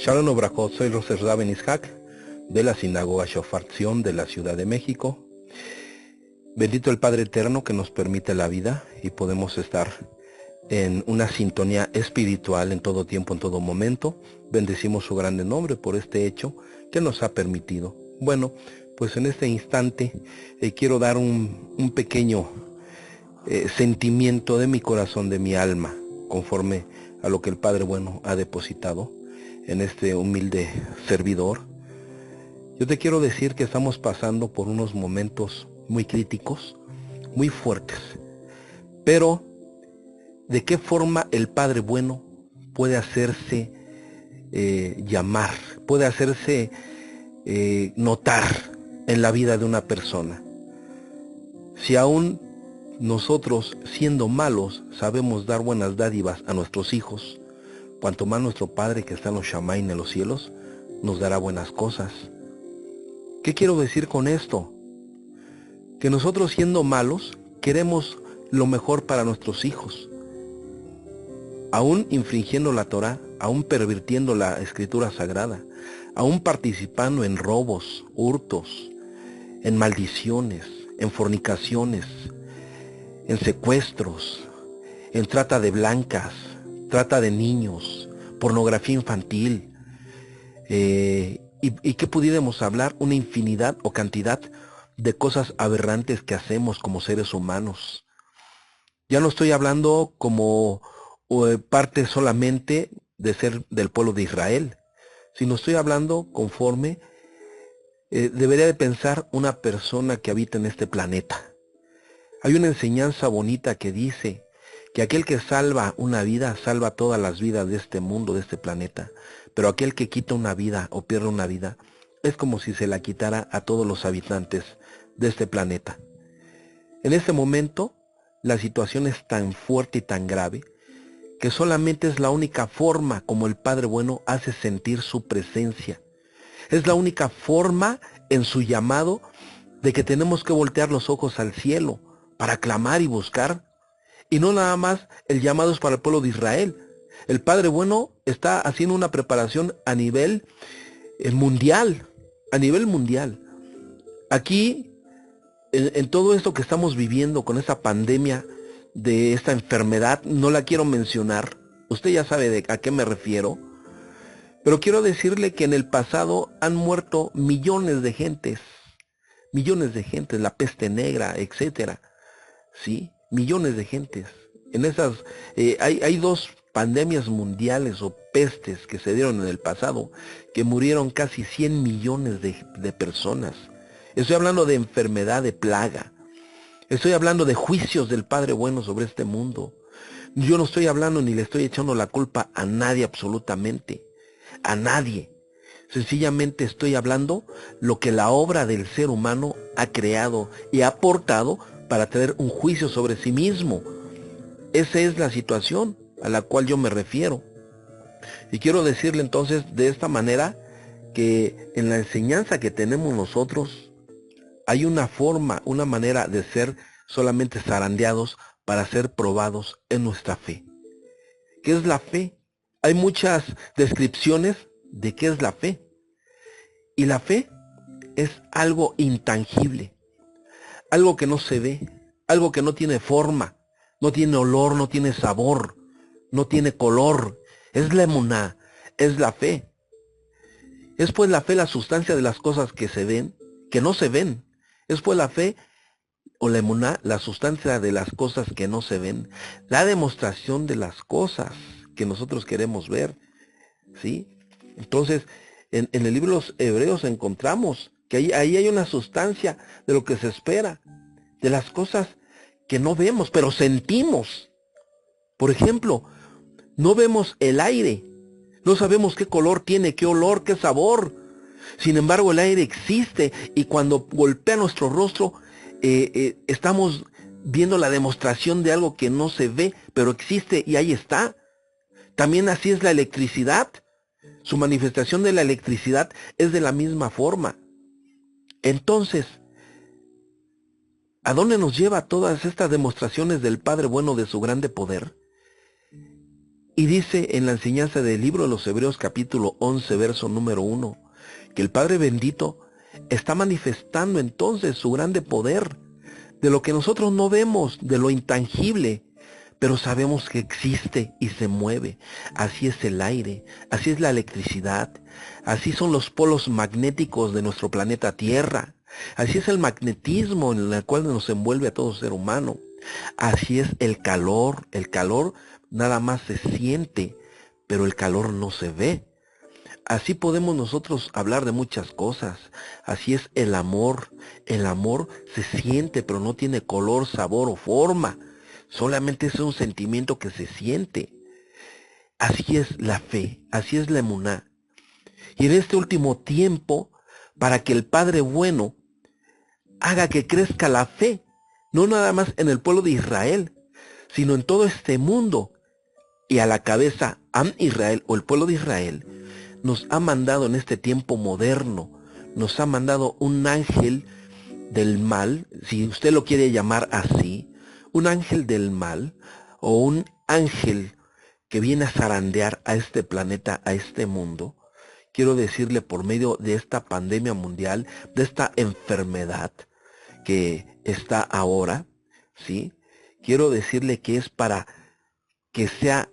Shalom Obrajot, soy Roser Raven Ishak de la Sinagoga Shofar Zion de la Ciudad de México. Bendito el Padre Eterno que nos permite la vida y podemos estar en una sintonía espiritual en todo tiempo, en todo momento. Bendecimos su grande nombre por este hecho que nos ha permitido. Bueno, pues en este instante quiero dar un pequeño sentimiento de mi corazón, de mi alma, conforme a lo que el Padre Bueno ha depositado en este humilde servidor. Yo te quiero decir que estamos pasando por unos momentos muy críticos, muy fuertes, pero ¿de qué forma el Padre Bueno puede hacerse llamar, puede hacerse notar en la vida de una persona? Si aún nosotros, siendo malos, sabemos dar buenas dádivas a nuestros hijos, cuanto más nuestro Padre que está en los Shamaim, en los cielos, nos dará buenas cosas. ¿Qué quiero decir con esto? Que nosotros, siendo malos, queremos lo mejor para nuestros hijos. Aún infringiendo la Torá, aún pervirtiendo la Escritura Sagrada, aún participando en robos, hurtos, en maldiciones, en fornicaciones, en secuestros, en trata de blancas, trata de niños, pornografía infantil, y qué pudiéramos hablar, una infinidad o cantidad de cosas aberrantes que hacemos como seres humanos. Ya no estoy hablando como parte solamente de ser del pueblo de Israel, sino estoy hablando conforme debería de pensar una persona que habita en este planeta. Hay una enseñanza bonita que dice que aquel que salva una vida, salva todas las vidas de este mundo, de este planeta. Pero aquel que quita una vida o pierde una vida, es como si se la quitara a todos los habitantes de este planeta. En este momento, la situación es tan fuerte y tan grave, que solamente es la única forma como el Padre Bueno hace sentir su presencia. Es la única forma en su llamado de que tenemos que voltear los ojos al cielo para clamar y buscar. Y no nada más el llamado es para el pueblo de Israel. El Padre Bueno está haciendo una preparación a nivel mundial. A nivel mundial. Aquí, en todo esto que estamos viviendo con esta pandemia de esta enfermedad, no la quiero mencionar. Usted ya sabe a qué me refiero. Pero quiero decirle que en el pasado han muerto millones de gentes. Millones de gentes, la peste negra, etcétera. ¿Sí? Millones de gentes. En esas hay dos pandemias mundiales o pestes que se dieron en el pasado, que murieron casi 100 millones de personas. Estoy hablando de enfermedad, de plaga. Estoy hablando de juicios del Padre Bueno sobre este mundo. Yo no estoy hablando ni le estoy echando la culpa a nadie absolutamente. A nadie. Sencillamente estoy hablando lo que la obra del ser humano ha creado y ha aportado para tener un juicio sobre sí mismo. Esa es la situación a la cual yo me refiero. Y quiero decirle entonces de esta manera que en la enseñanza que tenemos nosotros hay una forma, una manera de ser solamente zarandeados para ser probados en nuestra fe. ¿Qué es la fe? Hay muchas descripciones de qué es la fe. Y la fe es algo intangible, algo que no se ve, algo que no tiene forma, no tiene olor, no tiene sabor, no tiene color. Es la emuná, es la fe. Es pues la fe la sustancia de las cosas que se ven, que no se ven. Es pues la fe o la emuná la sustancia de las cosas que no se ven, la demostración de las cosas que nosotros queremos ver. ¿Sí? Entonces, en el libro de los Hebreos encontramos que ahí hay una sustancia de lo que se espera, de las cosas que no vemos, pero sentimos. Por ejemplo, no vemos el aire, no sabemos qué color tiene, qué olor, qué sabor. Sin embargo, el aire existe y cuando golpea nuestro rostro, estamos viendo la demostración de algo que no se ve, pero existe y ahí está. También así es la electricidad. Su manifestación de la electricidad es de la misma forma. Entonces, ¿a dónde nos lleva todas estas demostraciones del Padre Bueno de su grande poder? Y dice en la enseñanza del libro de los Hebreos capítulo 11, verso número 1, que el Padre bendito está manifestando entonces su grande poder, de lo que nosotros no vemos, de lo intangible, pero sabemos que existe y se mueve. Así es el aire, así es la electricidad, así son los polos magnéticos de nuestro planeta Tierra, así es el magnetismo en el cual nos envuelve a todo ser humano, así es el calor nada más se siente, pero el calor no se ve. Así podemos nosotros hablar de muchas cosas. Así es el amor. El amor se siente, pero no tiene color, sabor o forma. Solamente es un sentimiento que se siente. Así es la fe, así es la emuná. Y en este último tiempo, para que el Padre bueno haga que crezca la fe, no nada más en el pueblo de Israel, sino en todo este mundo, y a la cabeza Am Israel o el pueblo de Israel, nos ha mandado en este tiempo moderno, nos ha mandado un ángel del mal, si usted lo quiere llamar así, un ángel del mal o un ángel que viene a zarandear a este planeta, a este mundo. Quiero decirle, por medio de esta pandemia mundial, de esta enfermedad que está ahora, ¿sí? Quiero decirle que es para que sea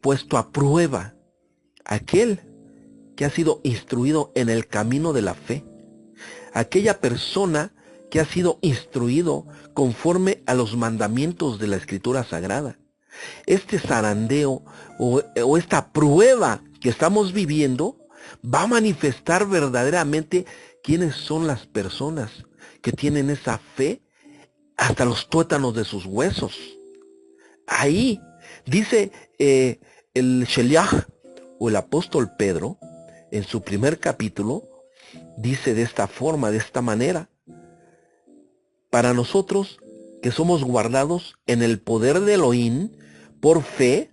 puesto a prueba aquel que ha sido instruido en el camino de la fe, aquella persona que ha sido instruido conforme a los mandamientos de la Escritura Sagrada. Este zarandeo o esta prueba que estamos viviendo va a manifestar verdaderamente quiénes son las personas que tienen esa fe hasta los tuétanos de sus huesos. Ahí dice el Sheliach o el apóstol Pedro, en su primer capítulo, dice de esta forma, de esta manera: para nosotros que somos guardados en el poder de Elohim, por fe,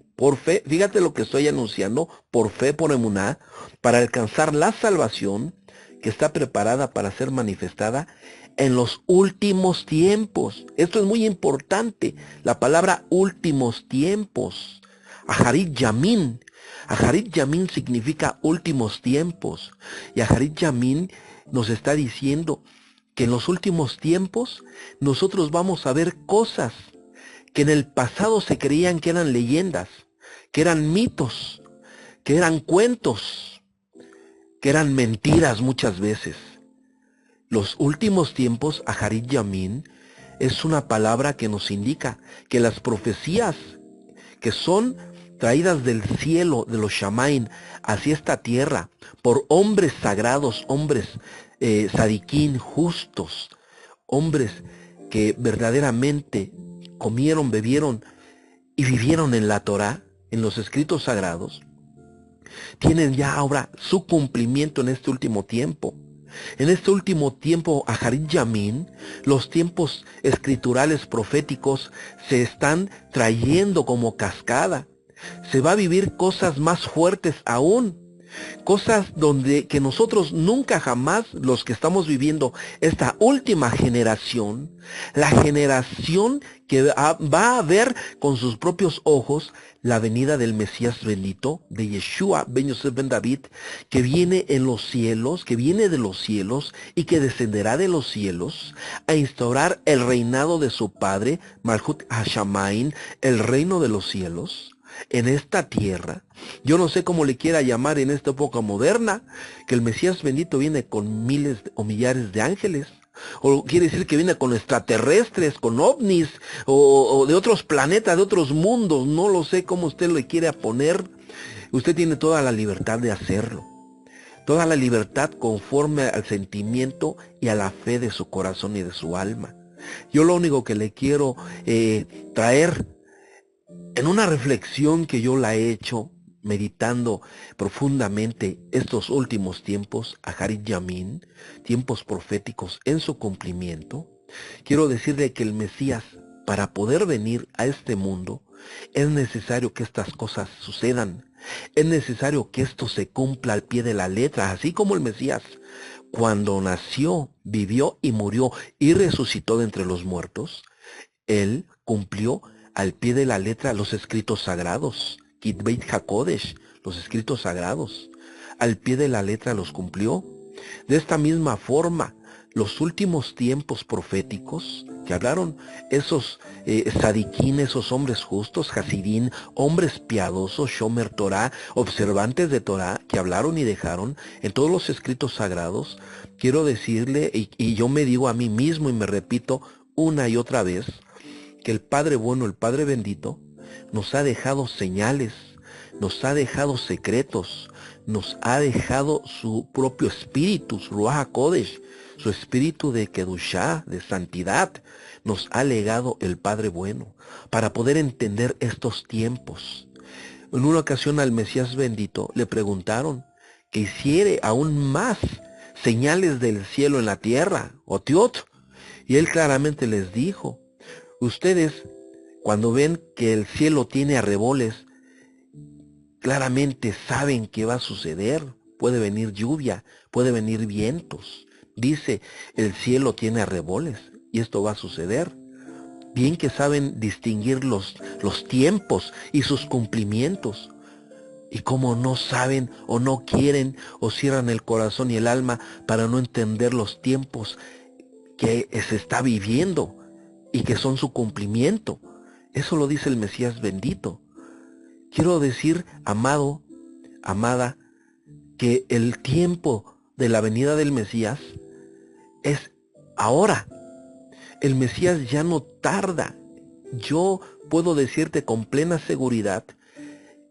fíjate lo que estoy anunciando, por fe, por emuná, para alcanzar la salvación que está preparada para ser manifestada en los últimos tiempos. Esto es muy importante, la palabra últimos tiempos. Aharit Yamin. Aharit Yamin significa últimos tiempos. Y Aharit Yamin nos está diciendo que en los últimos tiempos nosotros vamos a ver cosas que en el pasado se creían que eran leyendas, que eran mitos, que eran cuentos, que eran mentiras muchas veces. Los últimos tiempos, Aharit Yamin, es una palabra que nos indica que las profecías que son traídas del cielo, de los Shamaim, hacia esta tierra, por hombres sagrados, hombres sadiquín, justos, hombres que verdaderamente comieron, bebieron y vivieron en la Torá, en los escritos sagrados, tienen ya ahora su cumplimiento en este último tiempo. En este último tiempo, Aharit Yamin, los tiempos escriturales proféticos se están trayendo como cascada. Se va a vivir cosas más fuertes aún. Cosas donde que nosotros nunca jamás, los que estamos viviendo esta última generación, la generación que va a ver con sus propios ojos la venida del Mesías bendito, de Yeshua ben Yosef ben David, que viene en los cielos, que viene de los cielos y que descenderá de los cielos a instaurar el reinado de su Padre, Malhut Hashamain, el reino de los cielos, en esta tierra. Yo no sé cómo le quiera llamar en esta época moderna, que el Mesías bendito viene con miles o millares de ángeles, o quiere decir que viene con extraterrestres, con ovnis, o de otros planetas, de otros mundos. No lo sé cómo usted le quiere poner. Usted tiene toda la libertad de hacerlo, toda la libertad conforme al sentimiento y a la fe de su corazón y de su alma. Yo lo único que le quiero traer en una reflexión que yo la he hecho meditando profundamente estos últimos tiempos, Aharit Yamin, tiempos proféticos en su cumplimiento, quiero decirle que el Mesías, para poder venir a este mundo, es necesario que estas cosas sucedan. Es necesario que esto se cumpla al pie de la letra, así como el Mesías, cuando nació, vivió y murió y resucitó de entre los muertos, él cumplió al pie de la letra los escritos sagrados, Kitbeit HaKodesh, los escritos sagrados. Al pie de la letra los cumplió. De esta misma forma, los últimos tiempos proféticos que hablaron esos sadiquín, esos hombres justos, hasidín, hombres piadosos, shomer Torah, observantes de Torah, que hablaron y dejaron en todos los escritos sagrados, quiero decirle, y yo me digo a mí mismo y me repito una y otra vez, que el Padre bueno, el Padre bendito, nos ha dejado señales, nos ha dejado secretos, nos ha dejado su propio espíritu, su Ruach HaKodesh, su espíritu de Kedushá, de santidad, nos ha legado el Padre bueno, para poder entender estos tiempos. En una ocasión al Mesías bendito le preguntaron que hiciere aún más señales del cielo en la tierra, Otiot, y él claramente les dijo, ustedes cuando ven que el cielo tiene arreboles, claramente saben que va a suceder, puede venir lluvia, puede venir vientos. Dice, el cielo tiene arreboles y esto va a suceder. Bien que saben distinguir los tiempos y sus cumplimientos. Y como no saben o no quieren o cierran el corazón y el alma para no entender los tiempos que se está viviendo y que son su cumplimiento. Eso lo dice el Mesías bendito. Quiero decir, amado, amada, que el tiempo de la venida del Mesías es ahora. El Mesías ya no tarda. Yo puedo decirte con plena seguridad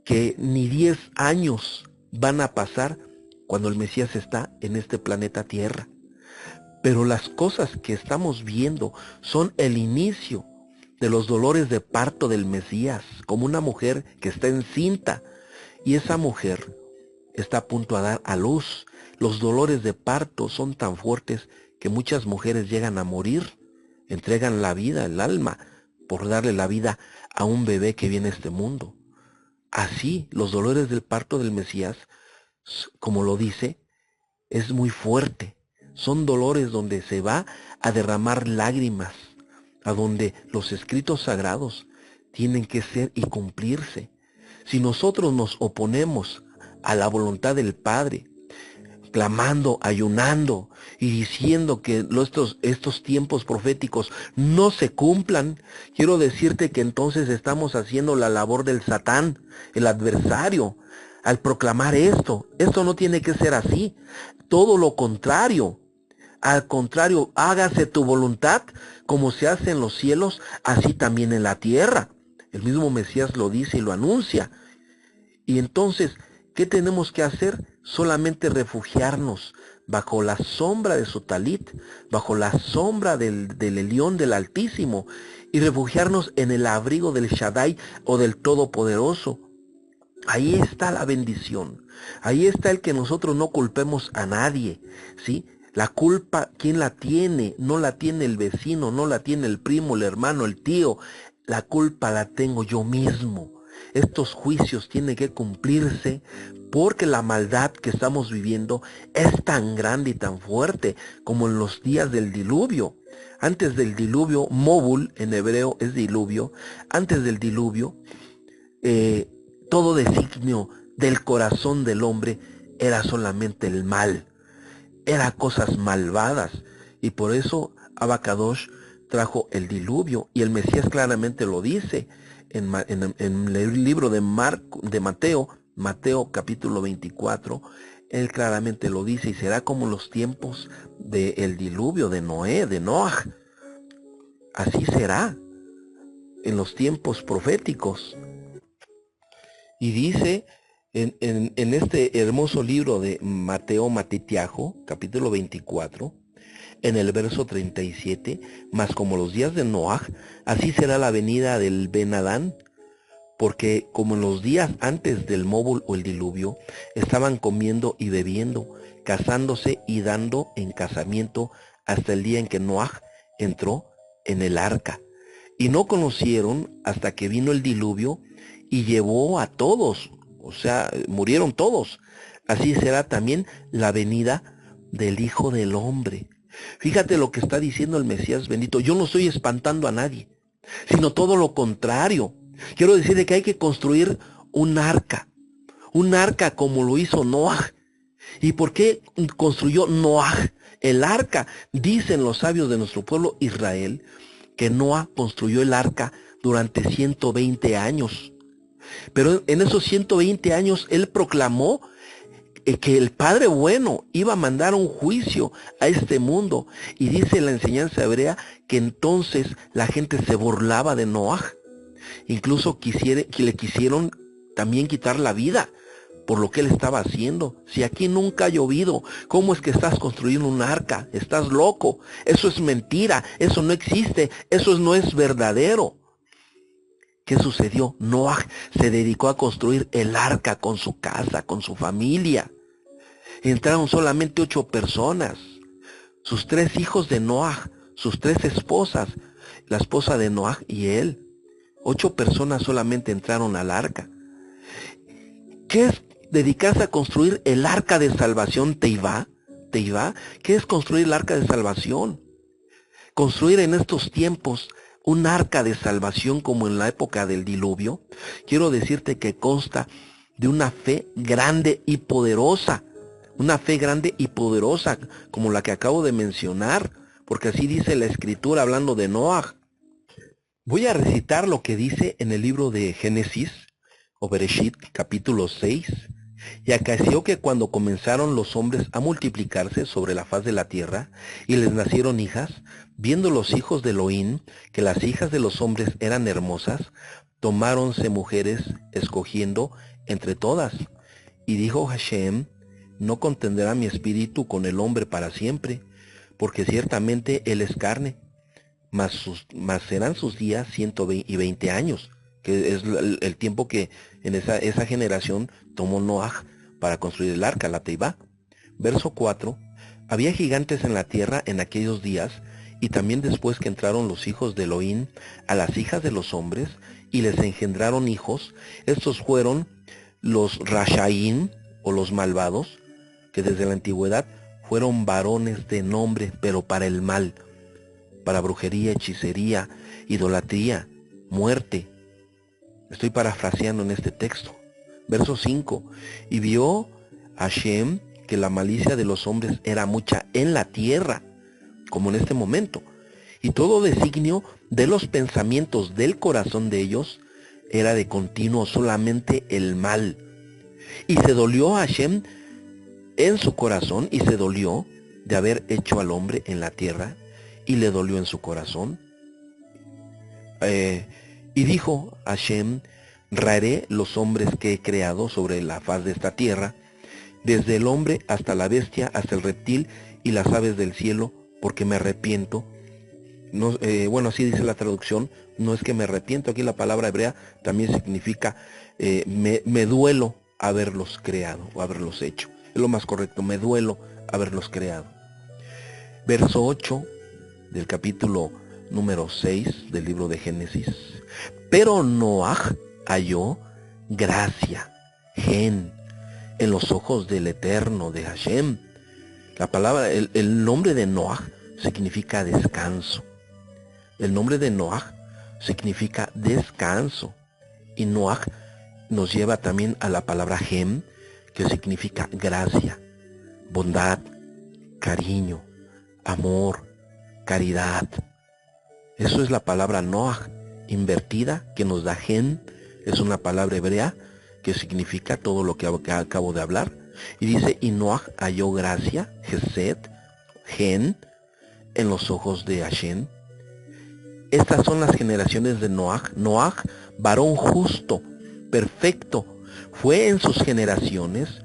que ni 10 años van a pasar cuando el Mesías está en este planeta Tierra. Pero las cosas que estamos viendo son el inicio de los dolores de parto del Mesías, como una mujer que está encinta y esa mujer está a punto a dar a luz. Los dolores de parto son tan fuertes que muchas mujeres llegan a morir, entregan la vida, el alma, por darle la vida a un bebé que viene a este mundo. Así, los dolores del parto del Mesías, como lo dice, es muy fuerte. Son dolores donde se va a derramar lágrimas, a donde los escritos sagrados tienen que ser y cumplirse. Si nosotros nos oponemos a la voluntad del Padre, clamando, ayunando y diciendo que estos tiempos proféticos no se cumplan, quiero decirte que entonces estamos haciendo la labor del Satán, el adversario, al proclamar esto. Esto no tiene que ser así. Todo lo contrario. Al contrario, hágase tu voluntad, como se hace en los cielos, así también en la tierra. El mismo Mesías lo dice y lo anuncia. Y entonces, ¿qué tenemos que hacer? Solamente refugiarnos bajo la sombra de su talit, bajo la sombra del Elión del Altísimo, y refugiarnos en el abrigo del Shaddai o del Todopoderoso. Ahí está la bendición. Ahí está el que nosotros no culpemos a nadie, ¿sí? La culpa, ¿quién la tiene? No la tiene el vecino, no la tiene el primo, el hermano, el tío. La culpa la tengo yo mismo. Estos juicios tienen que cumplirse porque la maldad que estamos viviendo es tan grande y tan fuerte como en los días del diluvio. Antes del diluvio, Mobul en hebreo es diluvio. Antes del diluvio, todo designio del corazón del hombre era solamente el mal. Era cosas malvadas. Y por eso Abacadosh trajo el diluvio. Y el Mesías claramente lo dice en el libro de Mateo capítulo 24. Él claramente lo dice. Y será como los tiempos del diluvio de Noé, de Noaj. Así será en los tiempos proféticos. Y dice en este hermoso libro de Mateo Matitiajo, capítulo 24, en el verso 37, mas como los días de Noaj, así será la venida del Ben Adán, porque como en los días antes del Mobul o el diluvio, estaban comiendo y bebiendo, casándose y dando en casamiento hasta el día en que Noaj entró en el arca. Y no conocieron hasta que vino el diluvio y llevó a todos, o sea, murieron todos. Así será también la venida del Hijo del Hombre. Fíjate lo que está diciendo el Mesías bendito. Yo no estoy espantando a nadie, sino todo lo contrario. Quiero decirle que hay que construir un arca como lo hizo Noaj. ¿Y por qué construyó Noaj el arca? Dicen los sabios de nuestro pueblo Israel que Noaj construyó el arca durante 120 años. Pero en esos 120 años él proclamó que el Padre bueno iba a mandar un juicio a este mundo. Y dice la enseñanza hebrea que entonces la gente se burlaba de Noaj. Incluso le quisieron también quitar la vida por lo que él estaba haciendo. Si aquí nunca ha llovido, ¿cómo es que estás construyendo un arca? Estás loco. Eso es mentira. Eso no existe. Eso no es verdadero. ¿Qué sucedió? Noaj se dedicó a construir el arca con su casa, con su familia. Entraron solamente 8 personas. Sus 3 hijos de Noaj, sus 3 esposas, la esposa de Noaj y él. 8 personas solamente entraron al arca. ¿Qué es dedicarse a construir el arca de salvación? ¿Teivá? ¿Qué es construir el arca de salvación? Construir en estos tiempos un arca de salvación como en la época del diluvio, quiero decirte que consta de una fe grande y poderosa. Una fe grande y poderosa como la que acabo de mencionar, porque así dice la escritura hablando de Noaj. Voy a recitar lo que dice en el libro de Génesis, o Bereshit, capítulo 6. Y acaeció que cuando comenzaron los hombres a multiplicarse sobre la faz de la tierra, y les nacieron hijas, viendo los hijos de Elohim que las hijas de los hombres eran hermosas, tomáronse mujeres, escogiendo entre todas. Y dijo Hashem, no contenderá mi espíritu con el hombre para siempre, porque ciertamente él es carne, mas serán sus días 120 años, que es el tiempo que en esa generación tomó Noaj para construir el arca, la Teivá. Verso 4. Había gigantes en la tierra en aquellos días, y también después que entraron los hijos de Elohim a las hijas de los hombres, y les engendraron hijos. Estos fueron los Rashaín, o los malvados, que desde la antigüedad fueron varones de nombre, pero para el mal, para brujería, hechicería, idolatría, muerte. Estoy parafraseando en este texto. Verso 5. Y vio Hashem que la malicia de los hombres era mucha en la tierra, como en este momento, y todo designio de los pensamientos del corazón de ellos era de continuo solamente el mal. Y se dolió Hashem en su corazón, y se dolió de haber hecho al hombre en la tierra, y le dolió en su corazón. Y dijo Hashem, raeré los hombres que he creado sobre la faz de esta tierra, desde el hombre hasta la bestia, hasta el reptil y las aves del cielo, porque me arrepiento. No, bueno, así dice la traducción, no es que me arrepiento, aquí la palabra hebrea también significa me duelo haberlos creado o haberlos hecho. Es lo más correcto, me duelo haberlos creado. Verso 8 del capítulo número 6 del libro de Génesis. Pero Noaj halló gracia, gen, en los ojos del Eterno, de Hashem. La palabra, el nombre de Noaj significa descanso. El nombre de Noaj significa descanso. Y Noaj nos lleva también a la palabra Hem, que significa gracia, bondad, cariño, amor, caridad. Eso es la palabra Noaj invertida, que nos da Gen. Es una palabra hebrea que significa todo lo que acabo de hablar. Y dice, y Noaj halló gracia, Gesed, Gen, en los ojos de Hashem. Estas son las generaciones de Noaj. Noaj, varón justo, perfecto, fue en sus generaciones,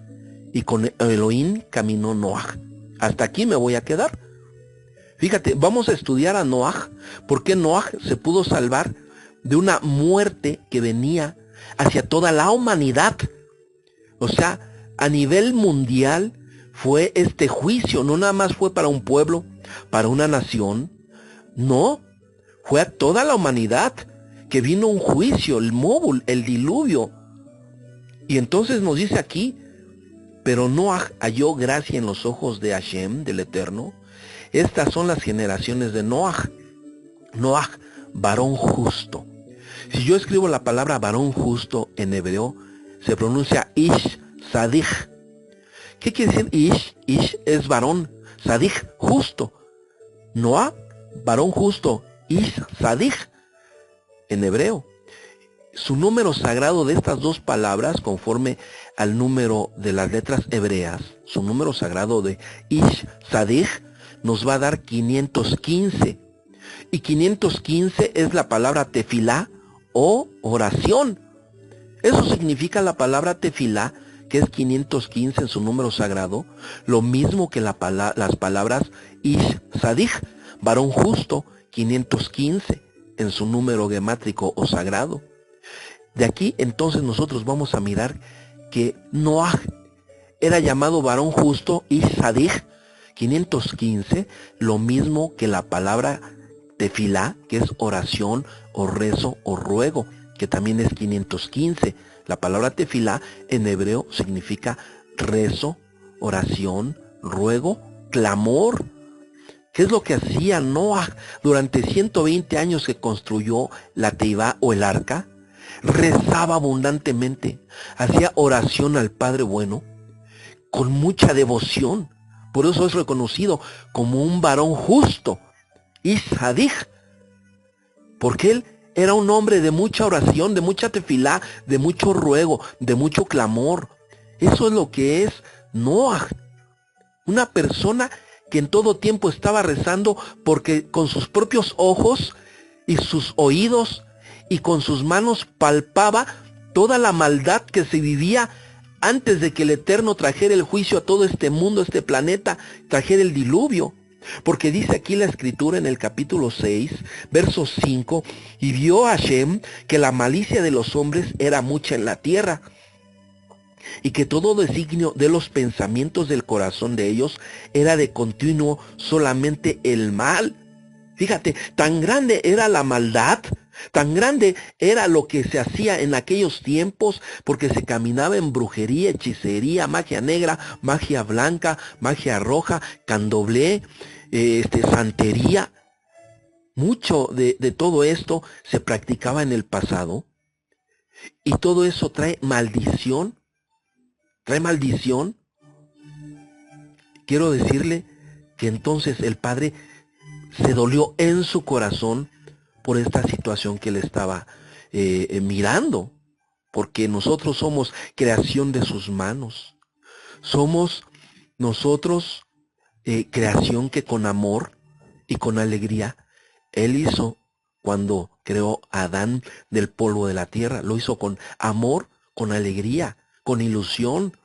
y con Elohim caminó Noaj. Hasta aquí me voy a quedar. Fíjate, vamos a estudiar a Noaj, porque Noaj se pudo salvar de una muerte que venía hacia toda la humanidad. O sea, a nivel mundial fue este juicio, no nada más fue para un pueblo, para una nación, no, fue a toda la humanidad que vino un juicio, el móvil, el diluvio. Y entonces nos dice aquí, pero Noaj halló gracia en los ojos de Hashem, del Eterno. Estas son las generaciones de Noaj. Noaj, varón justo. Si yo escribo la palabra varón justo en hebreo, se pronuncia Ish Sadich. ¿Qué quiere decir Ish? Ish es varón, Sadich, justo. Noah, varón justo, Ish Sadich, en hebreo. Su número sagrado de estas dos palabras, conforme al número de las letras hebreas, su número sagrado de Ish Sadich, nos va a dar 515. Y 515 es la palabra tefilá o oración. Eso significa la palabra tefilá, que es 515 en su número sagrado, lo mismo que las palabras Ish Sadich, varón justo, 515 en su número gemátrico o sagrado. De aquí entonces nosotros vamos a mirar que Noah era llamado varón justo, Ish Sadich, 515, lo mismo que la palabra tefilá, que es oración o rezo o ruego, que también es 515. La palabra tefilá en hebreo significa rezo, oración, ruego, clamor. ¿Qué es lo que hacía Noah durante 120 años que construyó la Teibá o el arca? Rezaba abundantemente, hacía oración al Padre Bueno con mucha devoción. Por eso es reconocido como un varón justo, Ish Sadich, porque él era un hombre de mucha oración, de mucha tefilá, de mucho ruego, de mucho clamor. Eso es lo que es Noah, una persona que en todo tiempo estaba rezando, porque con sus propios ojos y sus oídos y con sus manos palpaba toda la maldad que se vivía antes de que el Eterno trajera el juicio a todo este mundo, este planeta, trajera el diluvio. Porque dice aquí la escritura en el capítulo 6, verso 5, y vio a Hashem que la malicia de los hombres era mucha en la tierra, y que todo designio de los pensamientos del corazón de ellos era de continuo solamente el mal. Fíjate, tan grande era la maldad, tan grande era lo que se hacía en aquellos tiempos, porque se caminaba en brujería, hechicería, magia negra, magia blanca, magia roja, candomblé, santería. Mucho de todo esto se practicaba en el pasado, y todo eso trae maldición. Trae maldición. Quiero decirle que entonces el Padre se dolió en su corazón por esta situación que él estaba mirando, porque nosotros somos creación de sus manos. Somos nosotros creación que con amor y con alegría él hizo cuando creó a Adán del polvo de la tierra. Lo hizo con amor, con alegría, con ilusión.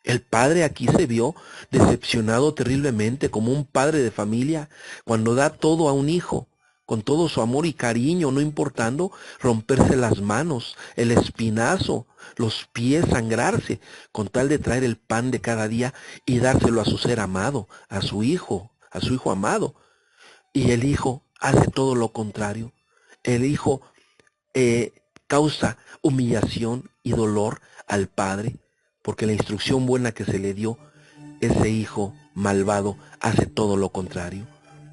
El padre aquí se vio decepcionado terriblemente como un padre de familia cuando da todo a un hijo, con todo su amor y cariño, no importando romperse las manos, el espinazo, los pies sangrarse, con tal de traer el pan de cada día y dárselo a su ser amado, a su hijo amado. Y el hijo hace todo lo contrario. El hijo causa humillación y dolor al padre, porque la instrucción buena que se le dio, ese hijo malvado hace todo lo contrario.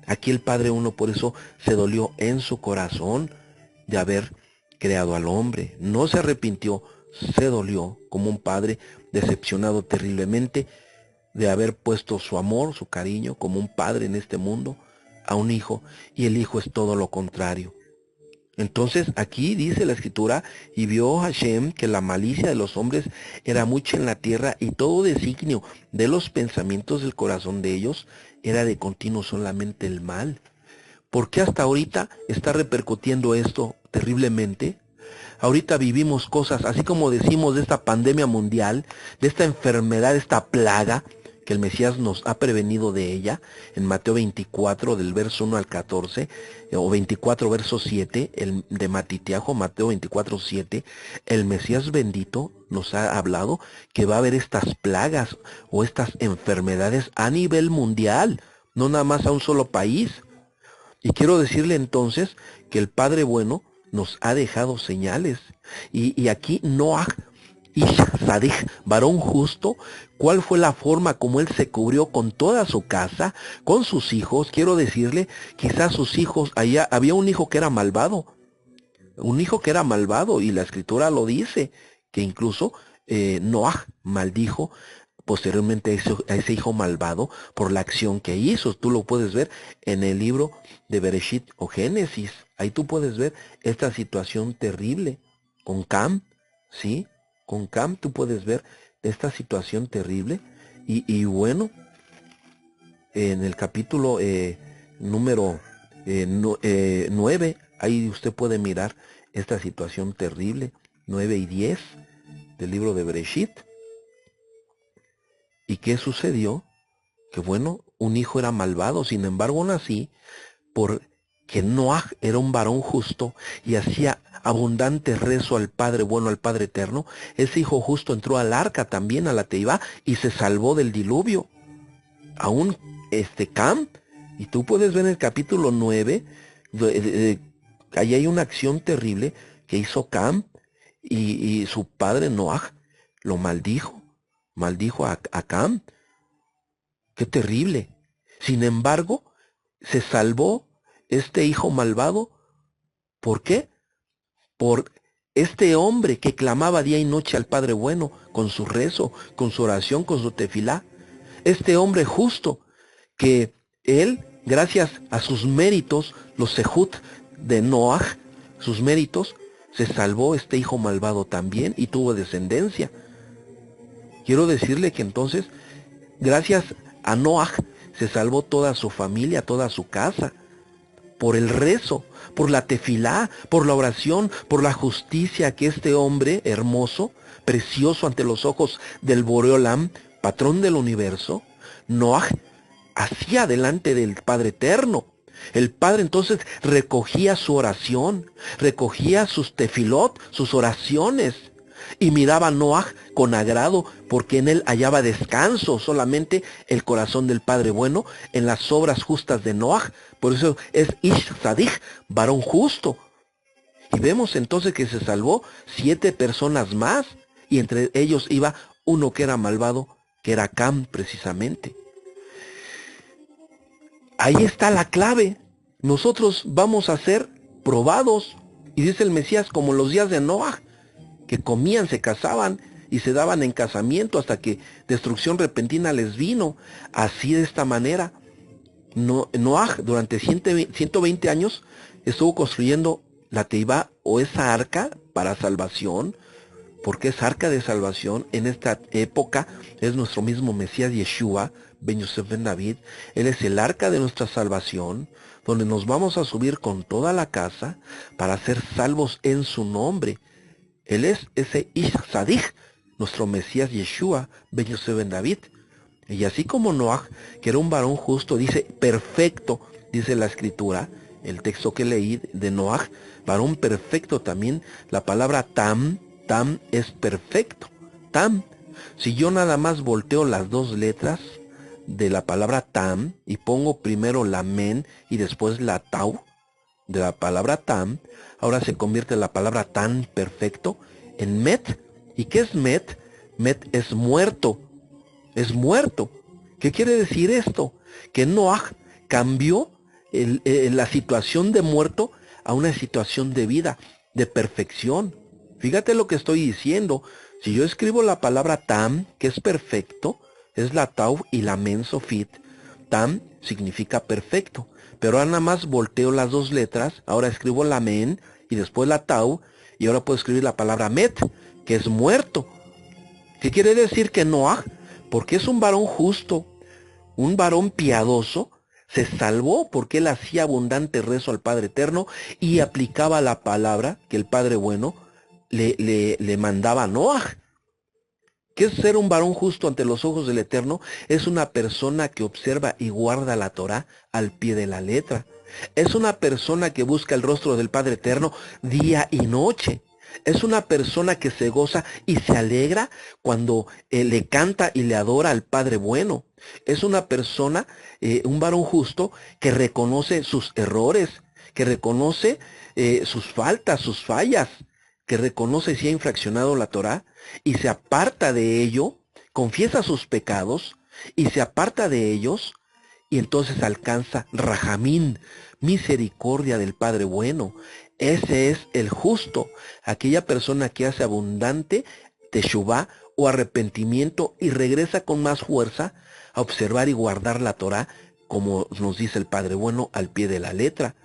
Aquí el Padre Uno por eso se dolió en su corazón de haber creado al hombre. No se arrepintió, se dolió como un padre decepcionado terriblemente de haber puesto su amor, su cariño como un padre en este mundo a un hijo, y el hijo es todo lo contrario. Entonces aquí dice la escritura, y vio Hashem que la malicia de los hombres era mucha en la tierra, y todo designio de los pensamientos del corazón de ellos era de continuo solamente el mal. ¿Por qué hasta ahorita está repercutiendo esto terriblemente? Ahorita vivimos cosas, así como decimos de esta pandemia mundial, de esta enfermedad, esta plaga, que el Mesías nos ha prevenido de ella, en Mateo 24, del verso 1 al 14, o 24, verso 7, el de Matitiajo, Mateo 24, 7, el Mesías bendito nos ha hablado que va a haber estas plagas o estas enfermedades a nivel mundial, no nada más a un solo país. Y quiero decirle entonces que el Padre Bueno nos ha dejado señales, y aquí Noah, Ish Sadich, varón justo, ¿cuál fue la forma como él se cubrió con toda su casa, con sus hijos? Quiero decirle, quizás sus hijos, allá había un hijo que era malvado, y la escritura lo dice, que incluso Noaj maldijo posteriormente a ese hijo malvado por la acción que hizo. Tú lo puedes ver en el libro de Bereshit o Génesis. Ahí tú puedes ver esta situación terrible con Cam, ¿sí? Con Cam tú puedes ver esta situación terrible. Y bueno, en el capítulo número 9, ahí usted puede mirar esta situación terrible, 9 y 10 del libro de Bereshit. ¿Y qué sucedió? Que bueno, un hijo era malvado, sin embargo aún así, porque Noaj era un varón justo y hacía abundante rezo al Padre bueno, al Padre eterno, ese hijo justo entró al arca también, a la Teibá, y se salvó del diluvio. Aún Cam, y tú puedes ver en el capítulo 9, ahí hay una acción terrible que hizo Cam, y su padre Noaj lo maldijo a Cam. Qué terrible. Sin embargo, se salvó este hijo malvado. ¿Por qué? Por este hombre que clamaba día y noche al Padre bueno, con su rezo, con su oración, con su tefilá. Este hombre justo, que él, gracias a sus méritos, los sejut de Noaj, sus méritos, se salvó este hijo malvado también y tuvo descendencia. Quiero decirle que entonces, gracias a Noaj, se salvó toda su familia, toda su casa, por el rezo, por la tefilá, por la oración, por la justicia que este hombre hermoso, precioso ante los ojos del Boreolam, patrón del universo, Noaj, hacía delante del Padre Eterno. El Padre entonces recogía su oración, recogía sus tefilot, sus oraciones, y miraba a Noaj con agrado, porque en él hallaba descanso solamente el corazón del Padre bueno en las obras justas de Noaj. Por eso es Ish Sadich, varón justo. Y vemos entonces que se salvó 7 personas más, y entre ellos iba uno que era malvado, que era Cam precisamente. Ahí está la clave. Nosotros vamos a ser probados, y dice el Mesías, como los días de Noaj, que comían, se casaban y se daban en casamiento hasta que destrucción repentina les vino. Así, de esta manera, Noaj durante 120 años estuvo construyendo la Teibá, o esa arca para salvación, porque es arca de salvación. En esta época es nuestro mismo Mesías Yeshua, Ben Yosef Ben David. Él es el arca de nuestra salvación, donde nos vamos a subir con toda la casa para ser salvos en su nombre. Él es ese Ish Sadich, nuestro Mesías Yeshua, Ben Yosef Ben David. Y así como Noaj, que era un varón justo, dice perfecto, dice la escritura, el texto que leí de Noaj, varón perfecto también, la palabra tam es perfecto. Tam, si yo nada más volteo las dos letras de la palabra tam y pongo primero la men y después la tau, de la palabra tam, ahora se convierte la palabra tan perfecto en met. ¿Y qué es met? Met es muerto, es muerto. ¿Qué quiere decir esto? Que Noaj cambió la situación de muerto a una situación de vida, de perfección. Fíjate lo que estoy diciendo. Si yo escribo la palabra tam, que es perfecto, es la tau y la men sofit. Tam significa perfecto. Pero ahora nada más volteo las dos letras, ahora escribo la men y después la tau, y ahora puedo escribir la palabra met, que es muerto. ¿Qué quiere decir? Que Noaj, porque es un varón justo, un varón piadoso, se salvó porque él hacía abundante rezo al Padre Eterno y aplicaba la palabra que el Padre Bueno le mandaba a Noaj. ¿Qué es ser un varón justo ante los ojos del Eterno? Es una persona que observa y guarda la Torá al pie de la letra. Es una persona que busca el rostro del Padre Eterno día y noche. Es una persona que se goza y se alegra cuando le canta y le adora al Padre Bueno. Es una persona, un varón justo, que reconoce sus errores, que reconoce sus faltas, sus fallas, que reconoce si ha infraccionado la Torá y se aparta de ello, confiesa sus pecados y se aparta de ellos, y entonces alcanza Rajamín, misericordia del Padre Bueno. Ese es el justo, aquella persona que hace abundante teshuvá o arrepentimiento y regresa con más fuerza a observar y guardar la Torá, como nos dice el Padre Bueno, al pie de la letra.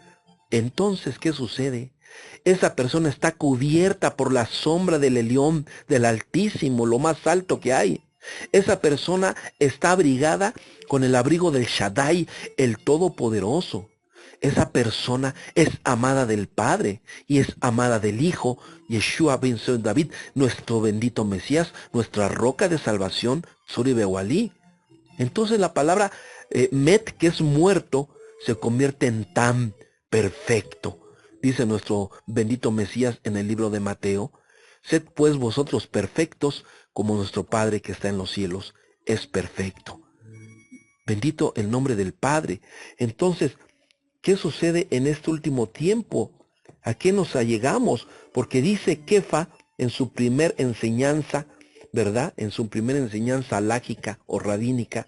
Entonces, ¿qué sucede? Esa persona está cubierta por la sombra del Elión, del Altísimo, lo más alto que hay. Esa persona está abrigada con el abrigo del Shaddai, el Todopoderoso. Esa persona es amada del Padre y es amada del Hijo, Yeshua ben David, nuestro bendito Mesías, nuestra roca de salvación, Suri Bewalí. Entonces la palabra met, que es muerto, se convierte en tam, perfecto. Dice nuestro bendito Mesías en el libro de Mateo: sed pues vosotros perfectos, como nuestro Padre que está en los cielos es perfecto. Bendito el nombre del Padre. Entonces, ¿qué sucede en este último tiempo? ¿A qué nos allegamos? Porque dice Kefa en su primer enseñanza, ¿verdad? En su primera enseñanza alágica o rabínica,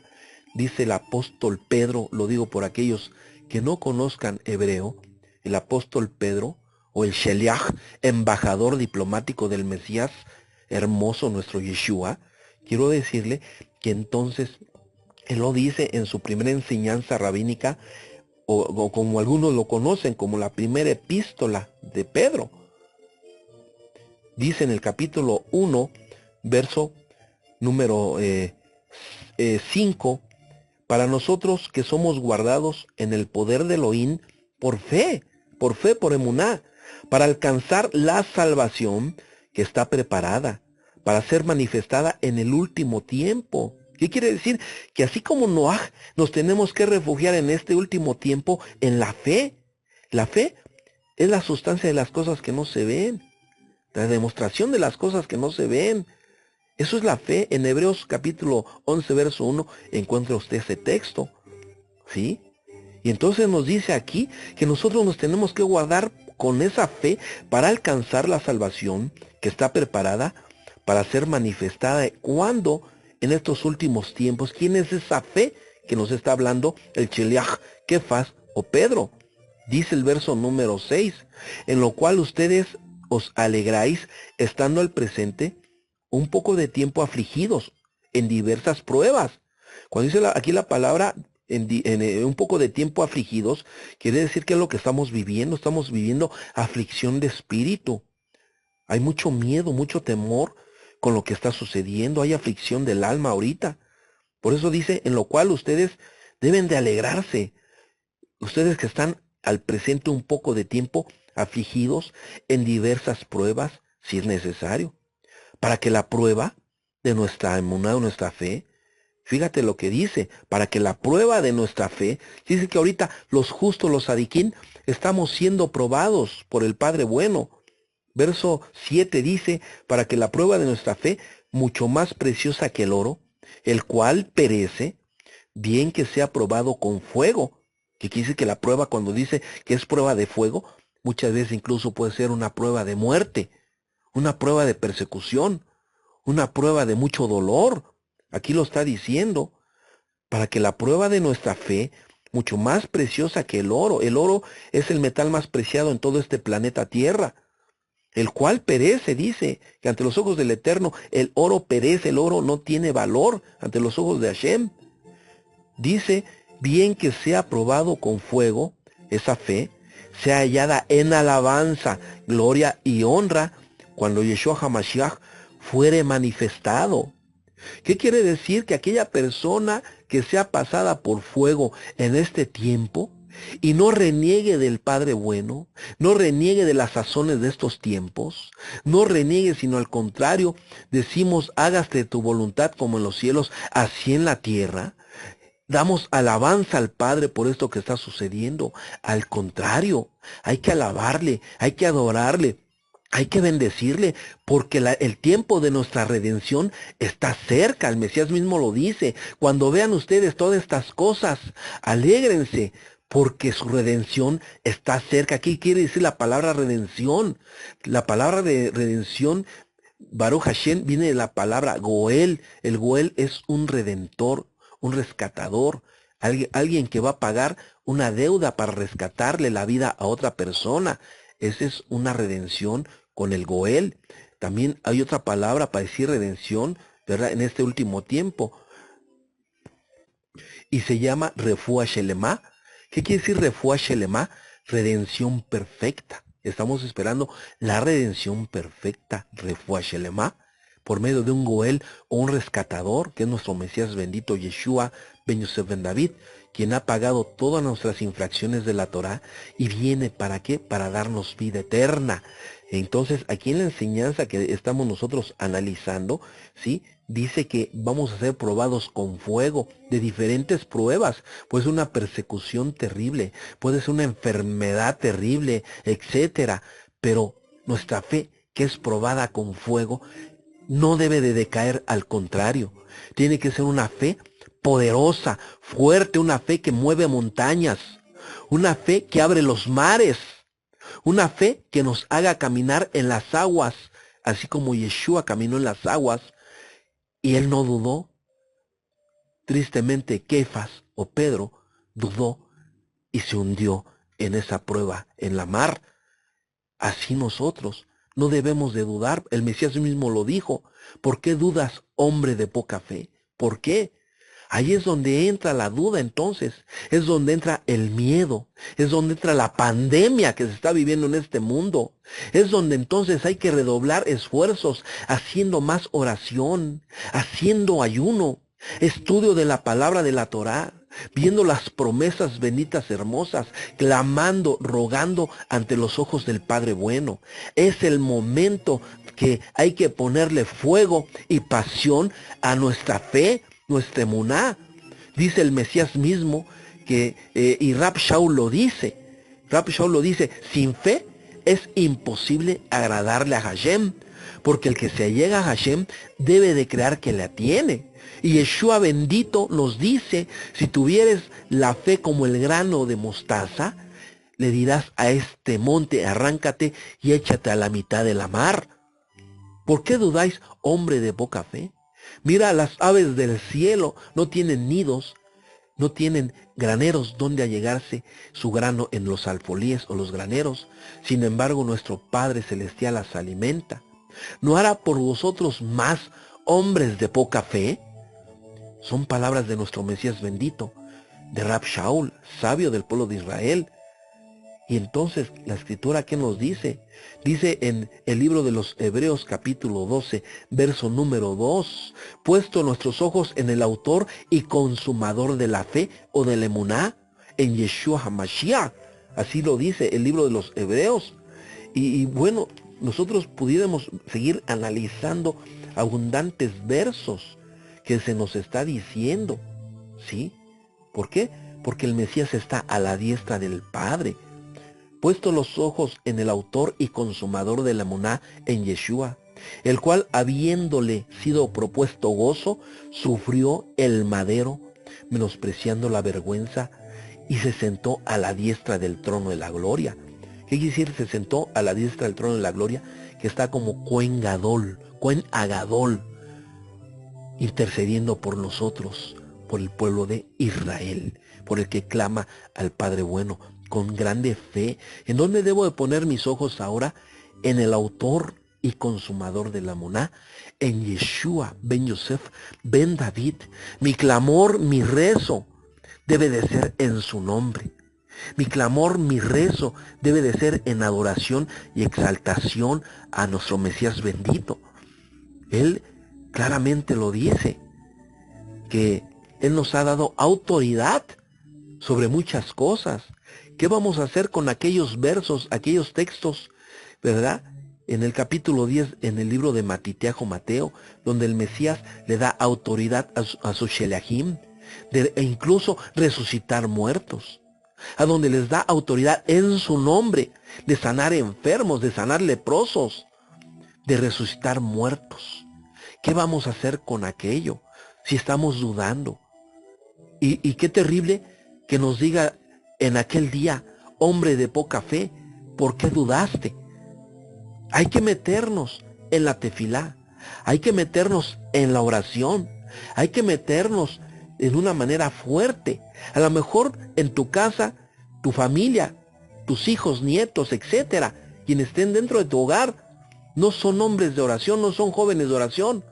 dice el apóstol Pedro, lo digo por aquellos que no conozcan hebreo, el apóstol Pedro, o el Sheliach, embajador diplomático del Mesías, hermoso nuestro Yeshua, quiero decirle que entonces él lo dice en su primera enseñanza rabínica, o como algunos lo conocen como la primera epístola de Pedro. Dice en el capítulo 1, verso número 5, para nosotros que somos guardados en el poder de Elohim por fe, por emuná, para alcanzar la salvación que está preparada para ser manifestada en el último tiempo. ¿Qué quiere decir? Que así como Noaj, nos tenemos que refugiar en este último tiempo en la fe. La fe es la sustancia de las cosas que no se ven, la demostración de las cosas que no se ven. Eso es la fe. En Hebreos capítulo 11, verso 1, encuentra usted ese texto. ¿Sí? Y entonces nos dice aquí que nosotros nos tenemos que guardar con esa fe para alcanzar la salvación que está preparada para ser manifestada. ¿Cuándo? En estos últimos tiempos. ¿Quién es esa fe que nos está hablando? El Sheliach, Kefas o Pedro. Dice el verso número 6, en lo cual ustedes os alegráis estando al presente un poco de tiempo afligidos en diversas pruebas. Cuando dice aquí la palabra un poco de tiempo afligidos, quiere decir que es lo que estamos viviendo aflicción de espíritu. Hay mucho miedo, mucho temor con lo que está sucediendo, hay aflicción del alma ahorita. Por eso dice, en lo cual ustedes deben de alegrarse, ustedes que están al presente un poco de tiempo afligidos en diversas pruebas, si es necesario, para que la prueba de nuestra emuná, nuestra fe, fíjate lo que dice, para que la prueba de nuestra fe, dice que ahorita los justos, los sadiquín, estamos siendo probados por el Padre Bueno. Verso 7 dice, para que la prueba de nuestra fe, mucho más preciosa que el oro, el cual perece, bien que sea probado con fuego. Que quiere decir que la prueba, cuando dice que es prueba de fuego, muchas veces incluso puede ser una prueba de muerte, una prueba de persecución, una prueba de mucho dolor. Aquí lo está diciendo, para que la prueba de nuestra fe, mucho más preciosa que el oro es el metal más preciado en todo este planeta Tierra, el cual perece, dice, que ante los ojos del Eterno el oro perece, el oro no tiene valor ante los ojos de Hashem. Dice, bien que sea probado con fuego, esa fe, sea hallada en alabanza, gloria y honra, cuando Yeshua HaMashiach fuere manifestado. ¿Qué quiere decir? Que aquella persona que sea pasada por fuego en este tiempo y no reniegue del Padre Bueno, no reniegue de las sazones de estos tiempos, no reniegue, sino al contrario, decimos, hágase tu voluntad como en los cielos, así en la tierra. Damos alabanza al Padre por esto que está sucediendo. Al contrario, hay que alabarle, hay que adorarle, hay que bendecirle, porque el tiempo de nuestra redención está cerca. El Mesías mismo lo dice. Cuando vean ustedes todas estas cosas, alégrense, porque su redención está cerca. ¿Qué quiere decir la palabra redención? La palabra de redención, Baruch Hashem, viene de la palabra Goel. El Goel es un redentor, un rescatador, alguien que va a pagar una deuda para rescatarle la vida a otra persona. Esa es una redención con el Goel. También hay otra palabra para decir redención, ¿verdad? En este último tiempo. Y se llama Refuah Shelema. ¿Qué quiere decir Refuah Shelema? Redención perfecta. Estamos esperando la redención perfecta, Refuah Shelema, por medio de un Goel o un rescatador, que es nuestro Mesías bendito, Yeshua ben Yosef ben David, quien ha pagado todas nuestras infracciones de la Torá y viene ¿para qué? Para darnos vida eterna. Entonces, aquí en la enseñanza que estamos nosotros analizando, ¿sí? Dice que vamos a ser probados con fuego de diferentes pruebas. Puede ser una persecución terrible, puede ser una enfermedad terrible, etcétera. Pero nuestra fe, que es probada con fuego, no debe de decaer, al contrario. Tiene que ser una fe poderosa, fuerte, una fe que mueve montañas, una fe que abre los mares, una fe que nos haga caminar en las aguas, así como Yeshua caminó en las aguas y él no dudó. Tristemente, Kefas o Pedro dudó y se hundió en esa prueba en la mar. Así nosotros no debemos de dudar. El Mesías mismo lo dijo. ¿Por qué dudas, hombre de poca fe? ¿Por qué? Ahí es donde entra la duda entonces, es donde entra el miedo, es donde entra la pandemia que se está viviendo en este mundo, es donde entonces hay que redoblar esfuerzos, haciendo más oración, haciendo ayuno, estudio de la palabra de la Torá, viendo las promesas benditas hermosas, clamando, rogando ante los ojos del Padre bueno. Es el momento que hay que ponerle fuego y pasión a nuestra fe, nuestra emuná. Dice el Mesías mismo que, y Rab Shaul lo dice, sin fe es imposible agradarle a Hashem, porque el que se allega a Hashem debe de creer que la tiene. Y Yeshua bendito nos dice, si tuvieres la fe como el grano de mostaza, le dirás a este monte, arráncate y échate a la mitad de la mar. ¿Por qué dudáis, hombre de poca fe? Mira, las aves del cielo no tienen nidos, no tienen graneros donde allegarse su grano en los alfolíes o los graneros. Sin embargo, nuestro Padre Celestial las alimenta. ¿No hará por vosotros más, hombres de poca fe? Son palabras de nuestro Mesías bendito, de Rab Shaul, sabio del pueblo de Israel. Y entonces la escritura, ¿qué nos dice? Dice en el libro de los Hebreos capítulo 12, verso número 2, puesto nuestros ojos en el autor y consumador de la fe o de la emuná, en Yeshua HaMashiach. Así lo dice el libro de los Hebreos. Y bueno, nosotros pudiéramos seguir analizando abundantes versos que se nos está diciendo, ¿sí? ¿Por qué? Porque el Mesías está a la diestra del Padre. Puesto los ojos en el autor y consumador de la emuná, en Yeshua, el cual, habiéndole sido propuesto gozo, sufrió el madero, menospreciando la vergüenza, y se sentó a la diestra del trono de la gloria. ¿Qué quiere decir? Se sentó a la diestra del trono de la gloria, que está como Cohen Gadol, Cohen Agadol, intercediendo por nosotros, por el pueblo de Israel, por el que clama al Padre bueno, con grande fe. ¿En dónde debo de poner mis ojos ahora? En el autor y consumador de la emuná, en Yeshua ben Yosef ben David. Mi clamor, mi rezo, debe de ser en su nombre. Mi clamor, mi rezo, debe de ser en adoración y exaltación a nuestro Mesías bendito. Él claramente lo dice, que Él nos ha dado autoridad sobre muchas cosas. ¿Qué vamos a hacer con aquellos versos, aquellos textos, verdad? En el capítulo 10, en el libro de Matitiajo Mateo, donde el Mesías le da autoridad a sus Shelahim, e incluso resucitar muertos, a donde les da autoridad en su nombre, de sanar enfermos, de sanar leprosos, de resucitar muertos. ¿Qué vamos a hacer con aquello si estamos dudando? Y qué terrible que nos diga en aquel día, hombre de poca fe, ¿por qué dudaste? Hay que meternos en la tefilá, hay que meternos en la oración, hay que meternos en una manera fuerte. A lo mejor en tu casa, tu familia, tus hijos, nietos, etcétera, quienes estén dentro de tu hogar, No son hombres de oración, no son jóvenes de oración,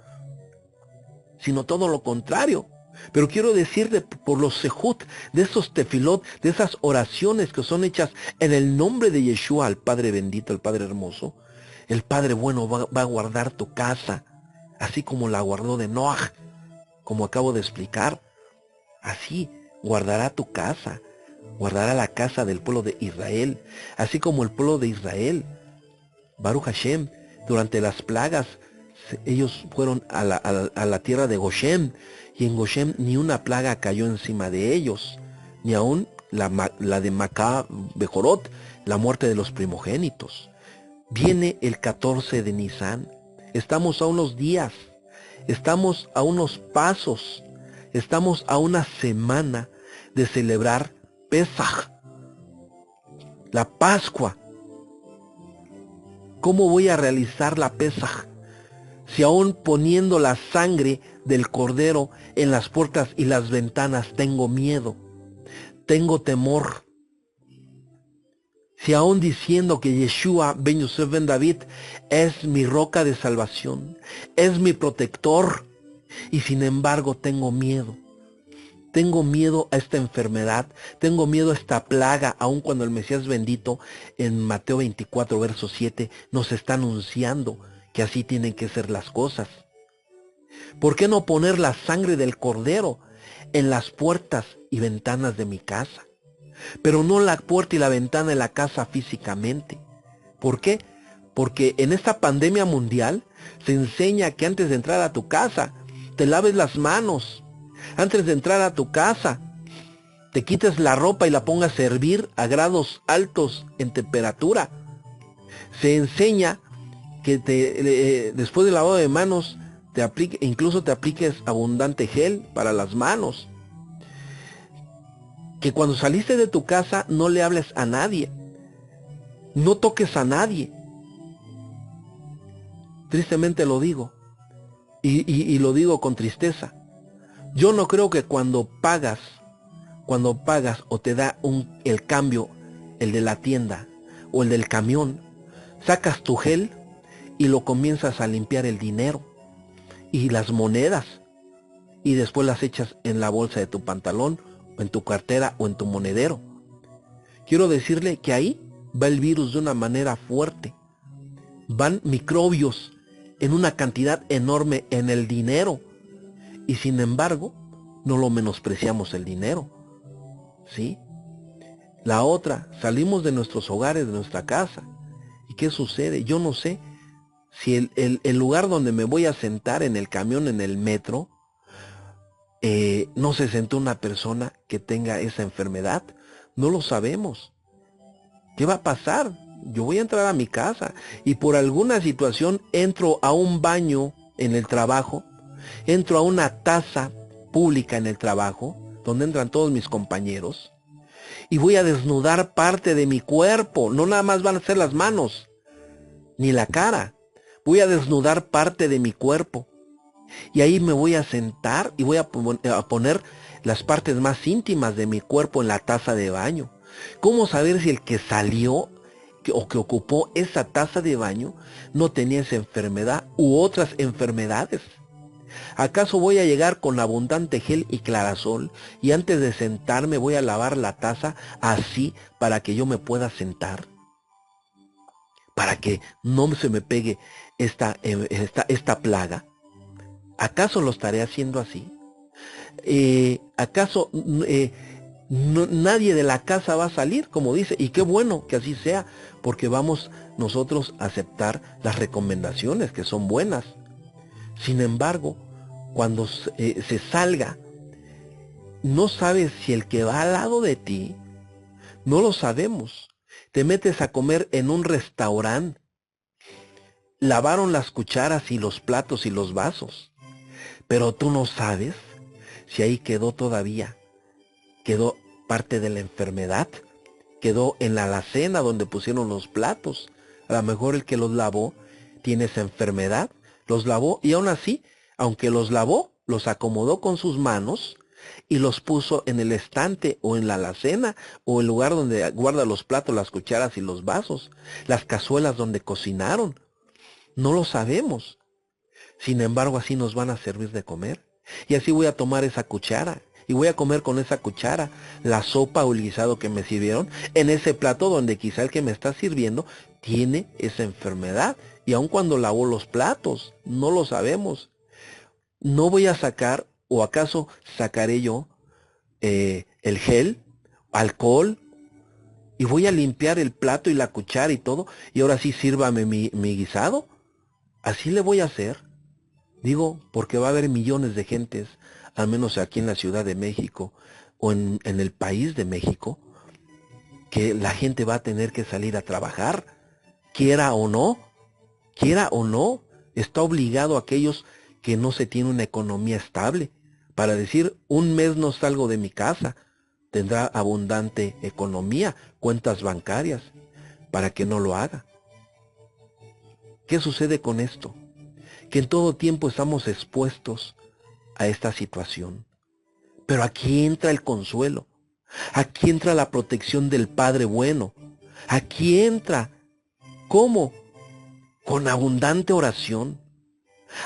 sino todo lo contrario. Pero quiero decirte por los sejut, de esos tefilot, de esas oraciones que son hechas en el nombre de Yeshua, el Padre bendito, el Padre hermoso, el Padre bueno va a guardar tu casa, así como la guardó de Noaj, como acabo de explicar. Así guardará tu casa, guardará la casa del pueblo de Israel, así como el pueblo de Israel, Baruch Hashem, durante las plagas, ellos fueron a la tierra de Goshen, y en Goshen ni una plaga cayó encima de ellos, ni aún la de Macá Bejorot, la muerte de los primogénitos. Viene el 14 de Nisan, estamos a unos días, estamos a unos pasos, estamos a una semana de celebrar Pesaj, la Pascua. ¿Cómo voy a realizar la Pesaj si aún poniendo la sangre del cordero en las puertas y las ventanas tengo miedo, tengo temor? Si aún diciendo que Yeshua ben Yosef ben David es mi roca de salvación, es mi protector, y sin embargo tengo miedo. Tengo miedo a esta enfermedad, tengo miedo a esta plaga, aun cuando el Mesías bendito en Mateo 24, verso 7 nos está anunciando que así tienen que ser las cosas. ¿Por qué no poner la sangre del cordero en las puertas y ventanas de mi casa? Pero no la puerta y la ventana de la casa físicamente. ¿Por qué? Porque en esta pandemia mundial se enseña que antes de entrar a tu casa te laves las manos. Antes de entrar a tu casa, te quites la ropa y la pongas a hervir a grados altos en temperatura. Se enseña que después del lavado de manos, incluso te apliques abundante gel para las manos. Que cuando saliste de tu casa no le hables a nadie. No toques a nadie. Tristemente lo digo. Y lo digo con tristeza. Yo no creo que cuando pagas o te da el cambio, el de la tienda o el del camión, sacas tu gel y lo comienzas a limpiar el dinero y las monedas y después las echas en la bolsa de tu pantalón o en tu cartera o en tu monedero. Quiero decirle que ahí va el virus de una manera fuerte. Van microbios en una cantidad enorme en el dinero. Y sin embargo, no lo menospreciamos el dinero. ¿Sí? La otra, salimos de nuestros hogares, de nuestra casa. ¿Y qué sucede? Yo no sé si el lugar donde me voy a sentar en el camión, en el metro, no se sentó una persona que tenga esa enfermedad. No lo sabemos. ¿Qué va a pasar? Yo voy a entrar a mi casa y por alguna situación entro a un baño en el trabajo, entro a una taza pública en el trabajo, donde entran todos mis compañeros, y voy a desnudar parte de mi cuerpo. No nada más van a ser las manos, ni la cara. Voy a desnudar parte de mi cuerpo. Y ahí me voy a sentar y voy a poner las partes más íntimas de mi cuerpo en la taza de baño. ¿Cómo saber si el que salió o que ocupó esa taza de baño no tenía esa enfermedad u otras enfermedades? ¿Acaso voy a llegar con abundante gel y clarasol y antes de sentarme voy a lavar la taza así para que yo me pueda sentar? Para que no se me pegue esta plaga. ¿Acaso lo estaré haciendo así? ¿Acaso nadie de la casa va a salir, como dice? Y qué bueno que así sea, porque vamos nosotros a aceptar las recomendaciones que son buenas. Sin embargo, cuando se salga, no sabes si el que va al lado de ti, no lo sabemos. Te metes a comer en un restaurante, lavaron las cucharas y los platos y los vasos, pero tú no sabes si ahí quedó parte de la enfermedad, quedó en la alacena donde pusieron los platos. A lo mejor el que los lavó tiene esa enfermedad, los lavó y aún así, aunque los lavó, los acomodó con sus manos y los puso en el estante o en la alacena o el lugar donde guarda los platos, las cucharas y los vasos, las cazuelas donde cocinaron. No lo sabemos. Sin embargo, así nos van a servir de comer. Y así voy a tomar esa cuchara. Y voy a comer con esa cuchara la sopa o el guisado que me sirvieron en ese plato donde quizá el que me está sirviendo tiene esa enfermedad. Y aun cuando lavo los platos, no lo sabemos. No voy a sacar, o acaso sacaré yo el gel, alcohol, y voy a limpiar el plato y la cuchara y todo, y ahora sí sírvame mi guisado. Así le voy a hacer. Digo, porque va a haber millones de gentes, al menos aquí en la Ciudad de México o en el país de México, que la gente va a tener que salir a trabajar, quiera o no, está obligado a aquellos que no se tiene una economía estable, para decir, un mes no salgo de mi casa, tendrá abundante economía, cuentas bancarias, para que no lo haga. ¿Qué sucede con esto? Que en todo tiempo estamos expuestos a esta situación. Pero aquí entra el consuelo, aquí entra la protección del Padre bueno, aquí entra, ¿cómo? Con abundante oración,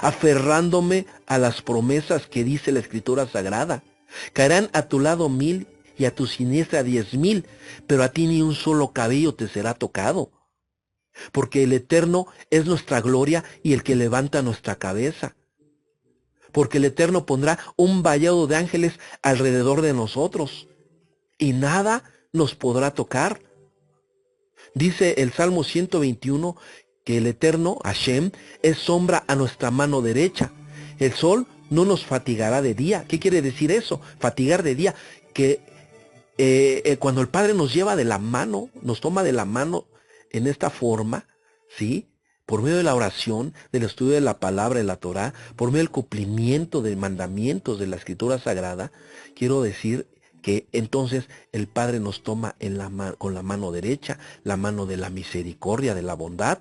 aferrándome a las promesas que dice la Escritura Sagrada. Caerán a tu lado 1000 y a tu siniestra 10,000, pero a ti ni un solo cabello te será tocado. Porque el Eterno es nuestra gloria y el que levanta nuestra cabeza. Porque el Eterno pondrá un vallado de ángeles alrededor de nosotros, y nada nos podrá tocar. Dice el Salmo 121 que el Eterno, Hashem, es sombra a nuestra mano derecha. El sol no nos fatigará de día. ¿Qué quiere decir eso? Fatigar de día. Que cuando el Padre nos lleva de la mano, nos toma de la mano en esta forma, ¿sí? Por medio de la oración, del estudio de la palabra de la Torá, por medio del cumplimiento de mandamientos de la Escritura Sagrada, quiero decir que entonces el Padre nos toma con la mano derecha, la mano de la misericordia, de la bondad.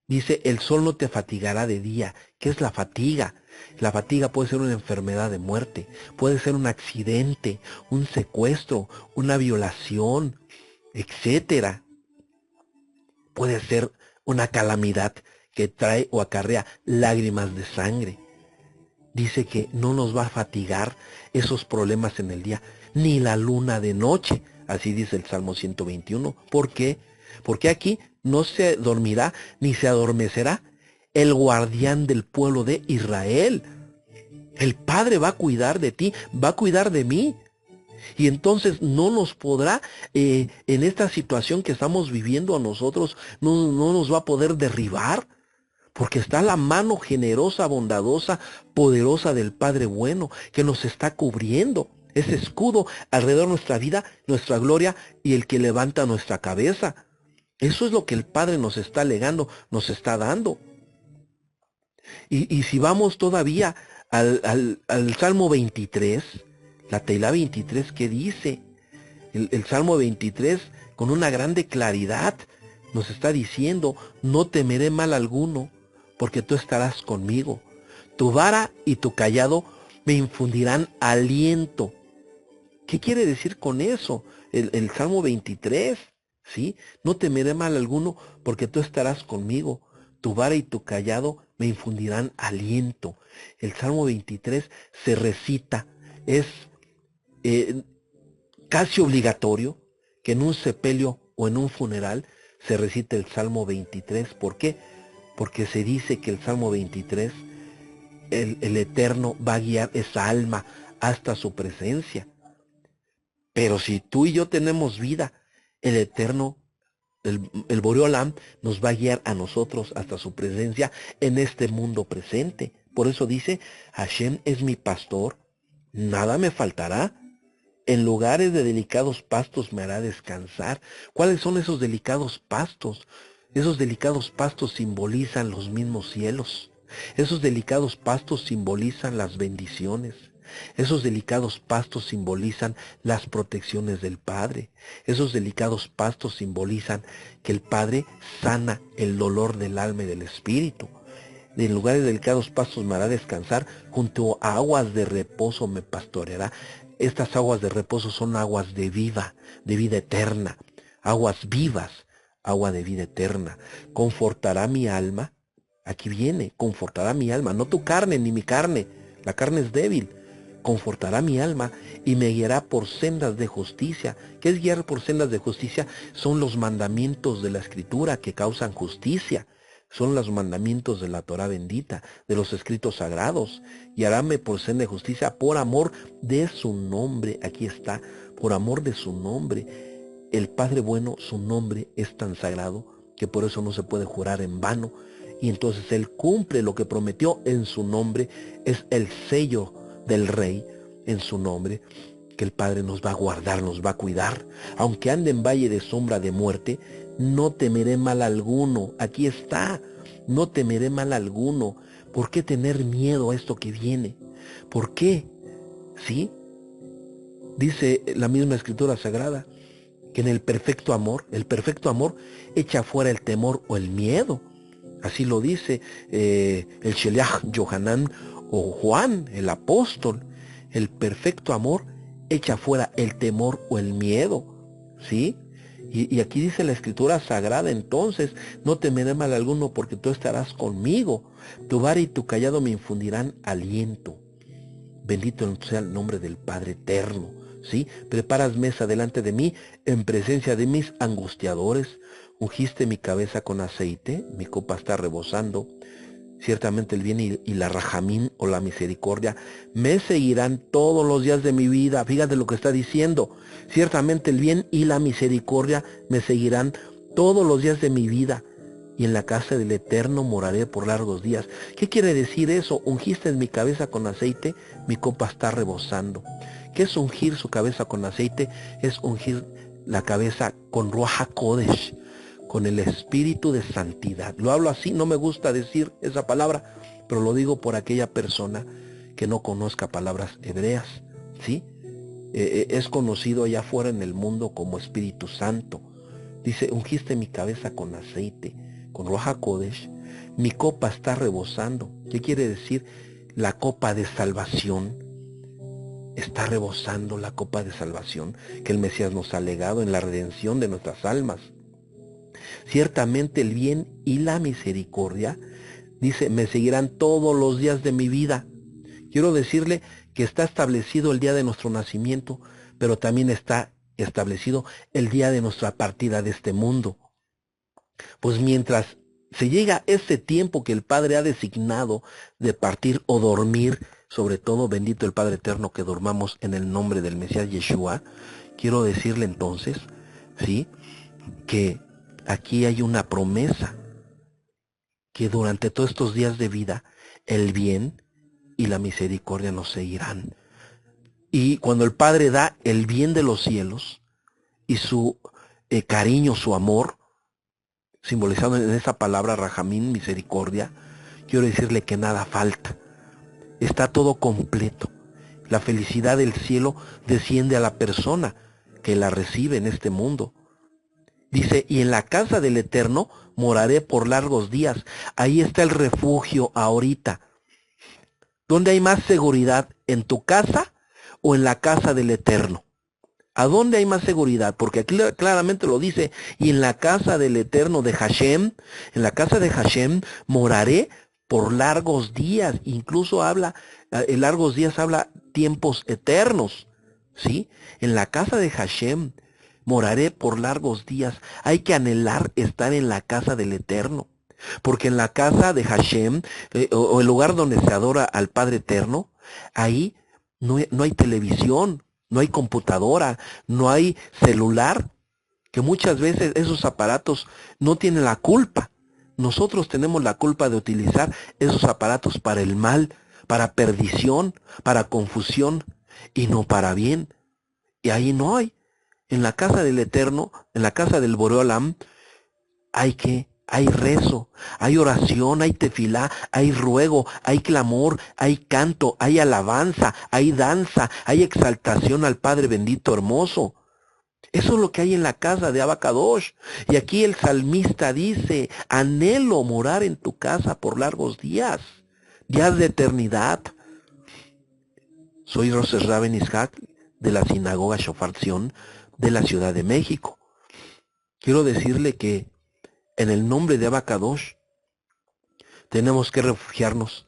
Dice, el sol no te fatigará de día. ¿Qué es la fatiga? La fatiga puede ser una enfermedad de muerte, puede ser un accidente, un secuestro, una violación, etcétera. Puede ser una calamidad que trae o acarrea lágrimas de sangre. Dice que no nos va a fatigar esos problemas en el día, ni la luna de noche. Así dice el Salmo 121. ¿Por qué? Porque aquí no se dormirá ni se adormecerá el guardián del pueblo de Israel. El Padre va a cuidar de ti, va a cuidar de mí. Y entonces no nos podrá, en esta situación que estamos viviendo a nosotros, no nos va a poder derribar. Porque está la mano generosa, bondadosa, poderosa del Padre bueno, que nos está cubriendo. Ese escudo alrededor de nuestra vida, nuestra gloria y el que levanta nuestra cabeza. Eso es lo que el Padre nos está legando, nos está dando. Y si vamos todavía al Salmo 23, la Teilá 23, ¿qué dice? El Salmo 23, con una grande claridad, nos está diciendo, no temeré mal alguno, porque tú estarás conmigo. Tu vara y tu cayado me infundirán aliento. ¿Qué quiere decir con eso? El Salmo 23, ¿sí? No temeré mal alguno, porque tú estarás conmigo. Tu vara y tu cayado me infundirán aliento. El Salmo 23 se recita, es casi obligatorio que en un sepelio o en un funeral se recite el Salmo 23. ¿Por qué? Porque se dice que el Salmo 23, el Eterno va a guiar esa alma hasta su presencia. Pero si tú y yo tenemos vida, el Eterno, el Boreolam, nos va a guiar a nosotros hasta su presencia en este mundo presente. Por eso dice, Hashem es mi pastor, nada me faltará. En lugares de delicados pastos me hará descansar. ¿Cuáles son esos delicados pastos? Esos delicados pastos simbolizan los mismos cielos. Esos delicados pastos simbolizan las bendiciones. Esos delicados pastos simbolizan las protecciones del Padre. Esos delicados pastos simbolizan que el Padre sana el dolor del alma y del espíritu. En lugares de delicados pastos me hará descansar, junto a aguas de reposo me pastoreará. Estas aguas de reposo son aguas de vida eterna, aguas vivas, agua de vida eterna. Confortará mi alma. Aquí viene, confortará mi alma, no tu carne ni mi carne. La carne es débil. Confortará mi alma y me guiará por sendas de justicia. ¿Qué es guiar por sendas de justicia? Son los mandamientos de la Escritura que causan justicia. Son los mandamientos de la Torá bendita, de los escritos sagrados. Guiaráme por senda de justicia por amor de su nombre. Aquí está, por amor de su nombre. El Padre bueno, su nombre es tan sagrado que por eso no se puede jurar en vano. Y entonces Él cumple lo que prometió en su nombre. Es el sello del Rey en su nombre, que el Padre nos va a guardar, nos va a cuidar. Aunque ande en valle de sombra de muerte, no temeré mal alguno. Aquí está, no temeré mal alguno. ¿Por qué tener miedo a esto que viene? ¿Por qué? ¿Sí? Dice la misma Escritura Sagrada que en el perfecto amor echa fuera el temor o el miedo. Así lo dice el Sheliach Yohanan o Juan, el apóstol. El perfecto amor echa fuera el temor o el miedo. ¿Sí? Y aquí dice la Escritura Sagrada, entonces, no temeré mal alguno porque tú estarás conmigo. Tu vara y tu callado me infundirán aliento. Bendito sea el nombre del Padre eterno. ¿Sí? Preparas mesa delante de mí en presencia de mis angustiadores. Ungiste mi cabeza con aceite, mi copa está rebosando. Ciertamente el bien y la rajamín o la misericordia me seguirán todos los días de mi vida. Fíjate lo que está diciendo. Ciertamente el bien y la misericordia me seguirán todos los días de mi vida. Y en la casa del Eterno moraré por largos días. ¿Qué quiere decir eso? Ungiste en mi cabeza con aceite, mi copa está rebosando. ¿Qué es ungir su cabeza con aceite? Es ungir la cabeza con Ruach HaKodesh, con el espíritu de santidad. Lo hablo así, no me gusta decir esa palabra, pero lo digo por aquella persona que no conozca palabras hebreas, ¿sí? Es conocido allá afuera en el mundo como Espíritu Santo. Dice, ungiste mi cabeza con aceite, con Ruach HaKodesh, mi copa está rebosando. ¿Qué quiere decir? La copa de salvación. Está rebosando la copa de salvación que el Mesías nos ha legado en la redención de nuestras almas. Ciertamente el bien y la misericordia, dice, me seguirán todos los días de mi vida. Quiero decirle que está establecido el día de nuestro nacimiento, pero también está establecido el día de nuestra partida de este mundo. Pues mientras se llega ese tiempo que el Padre ha designado de partir o dormir, sobre todo bendito el Padre Eterno que dormamos en el nombre del Mesías Yeshua, quiero decirle entonces, ¿sí?, que aquí hay una promesa, que durante todos estos días de vida, el bien y la misericordia nos seguirán. Y cuando el Padre da el bien de los cielos y su cariño, su amor, simbolizado en esa palabra rajamín, misericordia, quiero decirle que nada falta. Está todo completo. La felicidad del cielo desciende a la persona que la recibe en este mundo. Dice, y en la casa del Eterno moraré por largos días. Ahí está el refugio ahorita. ¿Dónde hay más seguridad? ¿En tu casa o en la casa del Eterno? ¿A dónde hay más seguridad? Porque aquí claramente lo dice, y en la casa del Eterno de Hashem, en la casa de Hashem moraré por largos días. Incluso habla, en largos días habla tiempos eternos, ¿sí? En la casa de Hashem moraré por largos días. Hay que anhelar estar en la casa del Eterno. Porque en la casa de Hashem, o el lugar donde se adora al Padre Eterno, ahí no hay televisión, no hay computadora, no hay celular, que muchas veces esos aparatos no tienen la culpa. Nosotros tenemos la culpa de utilizar esos aparatos para el mal, para perdición, para confusión, y no para bien. Y ahí no hay. En la casa del Eterno, en la casa del Boreolam, hay rezo, hay oración, hay tefilá, hay ruego, hay clamor, hay canto, hay alabanza, hay danza, hay exaltación al Padre bendito hermoso. Eso es lo que hay en la casa de Abba Kadosh. Y aquí el salmista dice, anhelo morar en tu casa por largos días, días de eternidad. Soy Roses Raven Ishak de la sinagoga Shofar Zion de la Ciudad de México. quiero decirle que en el nombre de Abacadosh tenemos que refugiarnos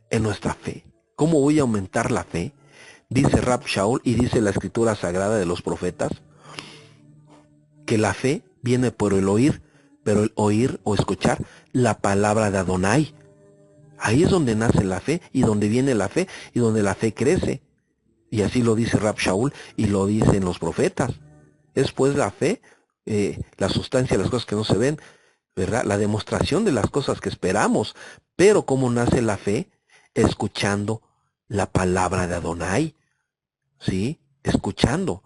en nuestra fe. ¿Cómo voy a aumentar la fe? Dice Rab Shaul y dice la escritura sagrada de los profetas que la fe viene por el oír, pero el oír o escuchar la palabra de Adonai. Ahí es donde nace la fe y donde viene la fe y donde la fe crece. Y así lo dice Rab Shaul y lo dicen los profetas. Es pues la fe, la sustancia de las cosas que no se ven, ¿verdad? La demostración de las cosas que esperamos. Pero ¿cómo nace la fe? Escuchando la palabra de Adonai. ¿Sí? Escuchando.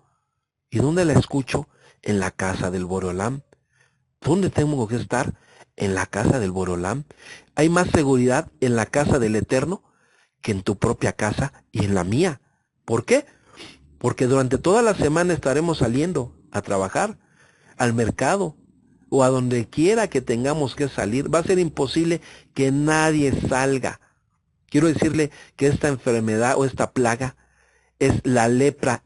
¿Y dónde la escucho? En la casa del Borolam. ¿Dónde tengo que estar? En la casa del Borolam. Hay más seguridad en la casa del Eterno que en tu propia casa y en la mía. ¿Por qué? Porque durante toda la semana estaremos saliendo a trabajar, al mercado o a donde quiera que tengamos que salir. Va a ser imposible que nadie salga. Quiero decirle que esta enfermedad o esta plaga es la lepra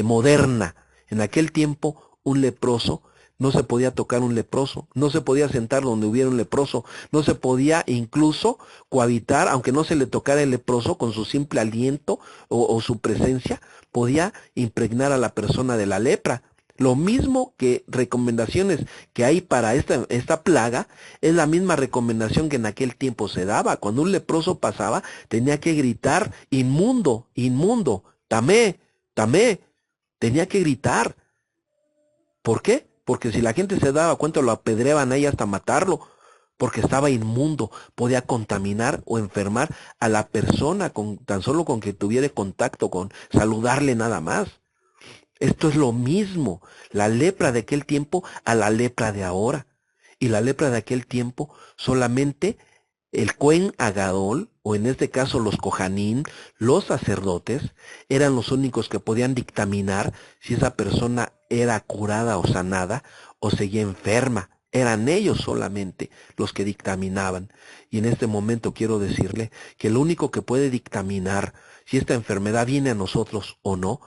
moderna. En aquel tiempo un leproso no se podía tocar un leproso, no se podía sentar donde hubiera un leproso, no se podía incluso cohabitar, aunque no se le tocara el leproso, con su simple aliento o su presencia, podía impregnar a la persona de la lepra. Lo mismo que recomendaciones que hay para esta plaga, es la misma recomendación que en aquel tiempo se daba. Cuando un leproso pasaba, tenía que gritar, inmundo, inmundo, tamé, tamé. Tenía que gritar. ¿Por qué? Porque si la gente se daba cuenta, lo apedreaban ahí hasta matarlo, porque estaba inmundo, podía contaminar o enfermar a la persona tan solo con que tuviera contacto, con saludarle nada más. Esto es lo mismo, la lepra de aquel tiempo a la lepra de ahora. Y la lepra de aquel tiempo solamente el Cohen Agadol, o en este caso los Kohanim, los sacerdotes, eran los únicos que podían dictaminar si esa persona era curada o sanada o seguía enferma. Eran ellos solamente los que dictaminaban. Y en este momento quiero decirle que lo único que puede dictaminar si esta enfermedad viene a nosotros o no,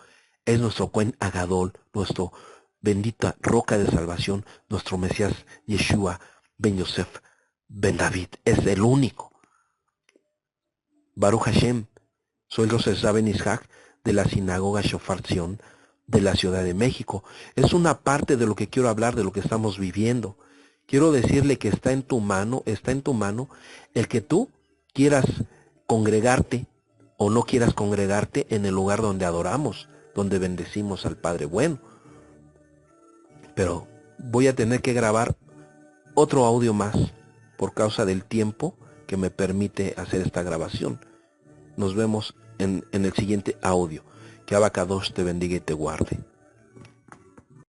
es nuestro Cohen Agadol, nuestro bendita roca de salvación, nuestro Mesías Yeshua Ben Yosef Ben David. Es el único. Baruch Hashem, soy Rosa Ben Ishaq de la sinagoga Shofar Zion de la Ciudad de México. Es una parte de lo que quiero hablar, de lo que estamos viviendo. Quiero decirle que está en tu mano el que tú quieras congregarte o no quieras congregarte en el lugar donde adoramos, donde bendecimos al Padre bueno. Pero voy a tener que grabar otro audio más por causa del tiempo que me permite hacer esta grabación. Nos vemos en el siguiente audio. Que Abacadosh te bendiga y te guarde.